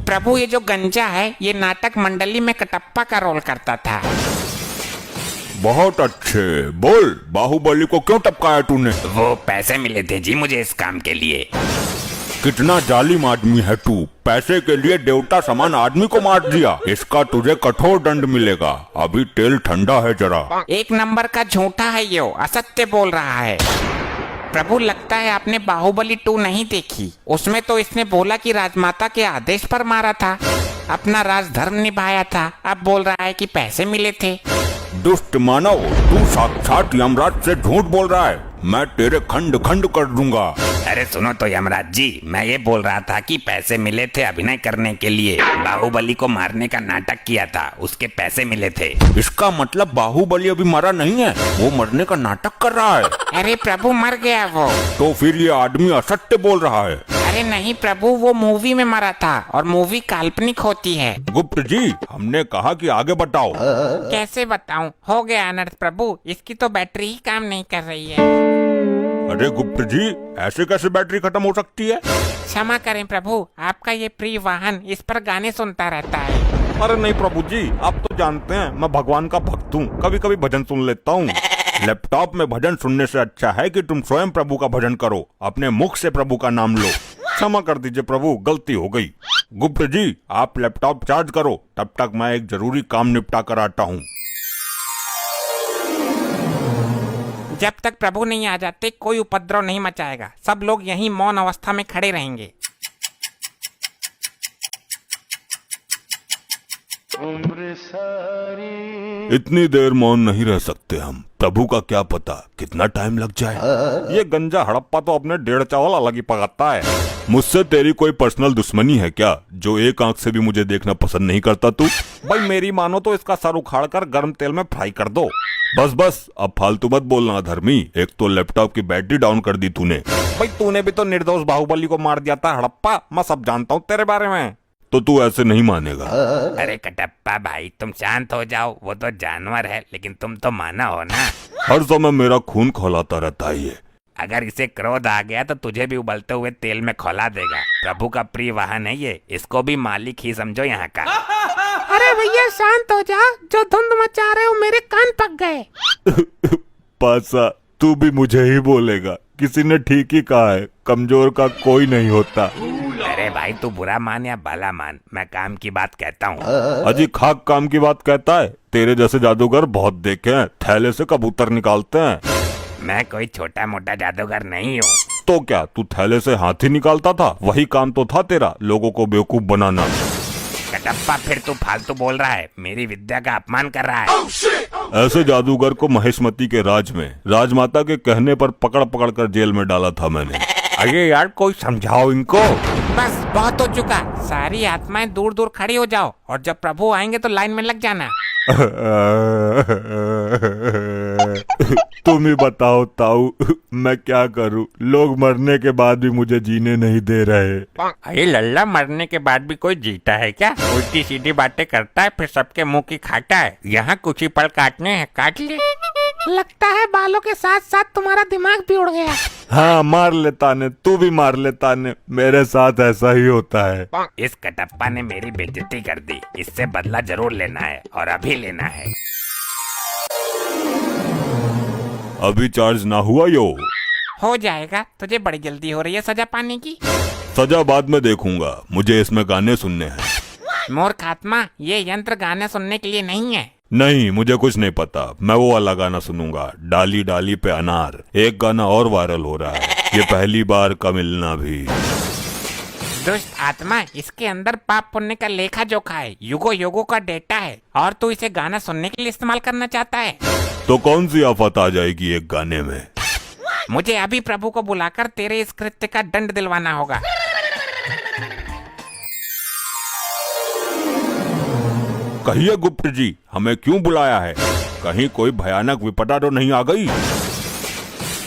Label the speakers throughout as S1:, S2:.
S1: प्रभु ये जो गंजा है ये नाटक मंडली में कटप्पा का रोल करता था।
S2: बहुत अच्छे। बोल, बाहुबली को क्यों टपकाया तूने?
S1: वो पैसे मिले थे जी मुझे इस काम के लिए।
S2: कितना जालिम आदमी है तू, पैसे के लिए देवता समान आदमी को मार दिया। इसका तुझे कठोर दंड मिलेगा। अभी तेल ठंडा है जरा।
S1: एक नंबर का झूठा है ये, असत्य बोल रहा है। प्रभु लगता है आपने बाहुबली 2 नहीं देखी। उसमें तो इसने बोला कि राजमाता के आदेश पर मारा था, अपना राजधर्म निभाया था। अब बोल रहा है कि पैसे मिले थे।
S2: दुष्ट मानव, तू साक्षात यमराज से झूठ बोल रहा है। मैं तेरे खंड खंड कर दूंगा।
S1: अरे सुनो तो यमराज जी, मैं ये बोल रहा था कि पैसे मिले थे अभिनय करने के लिए। बाहुबली को मारने का नाटक किया था, उसके पैसे मिले थे।
S2: इसका मतलब बाहुबली अभी मरा नहीं है, वो मरने का नाटक कर रहा है।
S1: अरे प्रभु मर गया वो।
S2: तो फिर ये आदमी असत्य बोल रहा है।
S1: अरे नहीं प्रभु, वो मूवी में मरा था और मूवी काल्पनिक होती है।
S2: गुप्त जी, हमने कहा कि आगे बताओ।
S1: कैसे बताऊं? हो गया अनर्थ प्रभु, इसकी तो बैटरी ही काम नहीं कर रही है।
S2: अरे गुप्त जी, ऐसे कैसे बैटरी खत्म हो सकती है?
S1: क्षमा करें प्रभु, आपका ये प्रिय वाहन इस पर गाने सुनता रहता है।
S2: अरे नहीं प्रभु जी, आप तो जानते हैं मैं भगवान का भक्त हूँ, कभी कभी भजन सुन लेता हूँ। लैपटॉप में भजन सुनने से अच्छा है कि तुम स्वयं प्रभु का भजन करो, अपने मुख से प्रभु का नाम लो। क्षमा कर दीजिए प्रभु, गलती हो गई। गुप्त जी, आप लैपटॉप चार्ज करो, तब तक मैं एक जरूरी काम निपटा कर आता हूँ।
S1: जब तक प्रभु नहीं आ जाते कोई उपद्रव नहीं मचाएगा। सब लोग यहीं मौन अवस्था में खड़े रहेंगे।
S2: इतनी देर मौन नहीं रह सकते हम। प्रभु का क्या पता कितना टाइम लग जाए। ये गंजा हड़प्पा तो अपने 1.5 चावल अलग ही पकाता है। मुझसे तेरी कोई पर्सनल दुश्मनी है क्या, जो एक आंख से भी मुझे देखना पसंद नहीं करता तू? भाई मेरी मानो तो इसका सर उखाड़ कर गर्म तेल में फ्राई कर दो। बस बस, अब फालतू मत बोलना धर्मी। एक तो लैपटॉप की बैटरी डाउन कर दी तूने। भाई तूने भी तो निर्दोष बाहुबली को मार दिया था हड़प्पा, मैं सब जानता हूँ तेरे बारे में। तो तू ऐसे नहीं मानेगा।
S1: अरे कटप्पा भाई तुम शांत हो जाओ, वो तो जानवर है लेकिन तुम तो माना हो ना।
S2: हर समय मेरा खून खौलाता रहता है ये।
S1: अगर इसे क्रोध आ गया तो तुझे भी उबलते हुए तेल में खौला देगा। प्रभु का प्रिय वाहन है ये, इसको भी मालिक ही समझो यहाँ का। अरे भैया शांत हो जा, जो धुंध मचा रहे हो मेरे कान पक गए।
S2: पासा, तू भी मुझे ही बोलेगा? किसी ने ठीक ही कहा है, कमजोर का कोई नहीं होता।
S1: अरे भाई तू बुरा मान या भला मान, मैं काम की बात कहता हूँ।
S2: अजी खाक काम की बात कहता है? तेरे जैसे जादूगर बहुत देखे हैं, थैले से कबूतर निकालते हैं।
S1: मैं कोई छोटा मोटा जादूगर नहीं हूँ।
S2: तो क्या तू थैले से हाथी निकालता था? वही काम तो था तेरा, लोगों को बेवकूफ बनाना।
S1: कटप्पा फिर तू फालतू बोल रहा है, मेरी विद्या का अपमान कर रहा है।
S2: ऐसे जादूगर को महेशमती के राज में राजमाता के कहने पर पकड़ पकड़ कर जेल में डाला था मैंने। अरे यार कोई समझाओ इनको।
S1: बस बहुत हो चुका, सारी आत्माएं दूर दूर खड़ी हो जाओ और जब प्रभु आएंगे तो लाइन में लग जाना।
S2: तुम ही बताओ ताऊ, मैं क्या करूं? लोग मरने के बाद भी मुझे जीने नहीं दे रहे।
S1: अरे लल्ला, मरने के बाद भी कोई जीता है क्या? उल्टी सीधी बातें करता है फिर सबके मुंह की खाता है। यहाँ कुछ ही पल काटने हैं, काट ले। लगता है बालों के साथ साथ तुम्हारा दिमाग भी उड़ गया।
S2: हाँ मार लेता ने, तू भी मार लेता ने, मेरे साथ ऐसा ही होता है।
S1: इस कटप्पा ने मेरी बेइज्जती कर दी, इससे बदला जरूर लेना है और अभी लेना है।
S2: अभी चार्ज ना हुआ यो?
S1: हो जाएगा, तुझे बड़ी जल्दी हो रही है सजा पाने की।
S2: सजा बाद में देखूंगा, मुझे इसमें गाने सुनने हैं।
S1: मूर्ख आत्मा, ये यंत्र गाने सुनने के लिए नहीं है।
S2: नहीं, मुझे कुछ नहीं पता, मैं वो वाला गाना सुनूंगा, डाली डाली पे अनार। एक गाना और वायरल हो रहा है, ये पहली बार का मिलना भी।
S1: दुष्ट आत्मा, इसके अंदर पाप पुण्य का लेखा जोखा है, युगो युगो का डेटा है और तू इसे गाना सुनने के लिए इस्तेमाल करना चाहता है।
S2: तो कौन सी आफत आ जाएगी एक गाने में?
S1: मुझे अभी प्रभु को बुलाकर तेरे इस कृत्य का दंड दिलवाना होगा।
S2: कहिए गुप्त जी, हमें क्यों बुलाया है? कहीं कोई भयानक विपदा तो नहीं आ गई?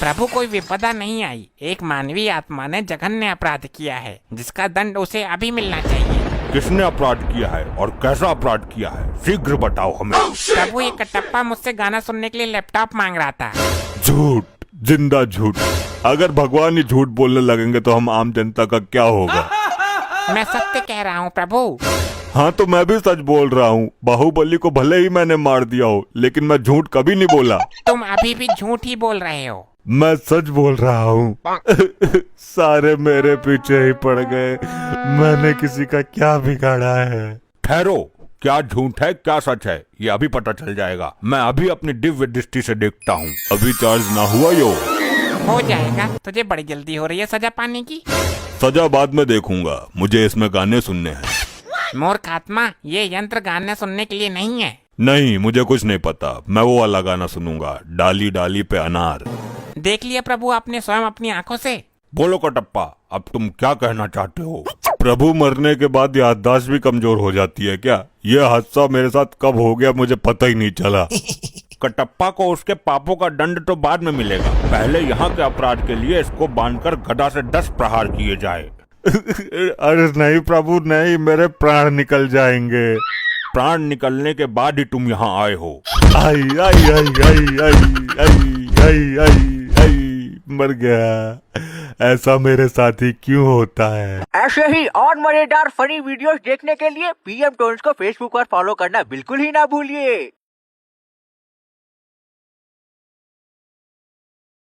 S1: प्रभु कोई विपदा नहीं आई, एक मानवीय आत्मा ने जघन्य अपराध किया है जिसका दंड उसे अभी मिलना चाहिए।
S2: किसने अपराध किया है और कैसा अपराध किया है? शीघ्र बताओ हमें।
S1: प्रभु, ये कटप्पा मुझसे गाना सुनने के लिए लैपटॉप मांग रहा था।
S2: झूठ, जिंदा झूठ। अगर भगवान ही झूठ बोलने लगेंगे तो हम आम जनता का क्या होगा?
S1: मैं सत्य कह रहा हूँ प्रभु।
S2: हाँ तो मैं भी सच बोल रहा हूँ। बाहुबली को भले ही मैंने मार दिया हो, लेकिन मैं झूठ कभी नहीं बोला।
S1: तुम अभी भी झूठ ही बोल रहे हो।
S2: मैं सच बोल रहा हूँ। सारे मेरे पीछे ही पड़ गए। मैंने किसी का क्या बिगाड़ा है? ठहरो, क्या झूठ है क्या सच है ये अभी पता चल जाएगा। मैं अभी अपनी दिव्य दृष्टि से देखता हूँ। अभी चार्ज ना हुआ यो?
S1: हो जाएगा, तुझे बड़ी जल्दी हो रही है सजा पाने की।
S2: सजा बाद में देखूंगा, मुझे इसमें गाने सुनने हैं।
S1: मूर्ख आत्मा, ये यंत्र गाने सुनने के लिए नहीं है।
S2: नहीं, मुझे कुछ नहीं पता। मैं वो वाला गाना सुनूंगा, डाली डाली पे अनार।
S1: देख लिया प्रभु आपने स्वयं अपनी आंखों से।
S2: बोलो कटप्पा, अब तुम क्या कहना चाहते हो? प्रभु मरने के बाद याददाश्त भी कमजोर हो जाती है क्या? यह हादसा मेरे साथ कब हो गया मुझे पता ही नहीं चला। कटप्पा को उसके पापों का दंड तो बाद में मिलेगा। पहले यहाँ के अपराध के लिए इसको बांधकर गदा से 10 प्रहार किए जाए। अरे नहीं प्रभु नहीं, मेरे प्राण निकल जाएंगे। प्राण निकलने के बाद ही तुम यहाँ आए हो। आई आई आई आई आई आई आई आई आई मर गया। ऐसा मेरे साथ ही क्यों होता है?
S3: ऐसे ही और मजेदार फनी वीडियोस देखने के लिए पीएम टोन्स को फेसबुक पर फॉलो करना बिल्कुल ही ना भूलिए।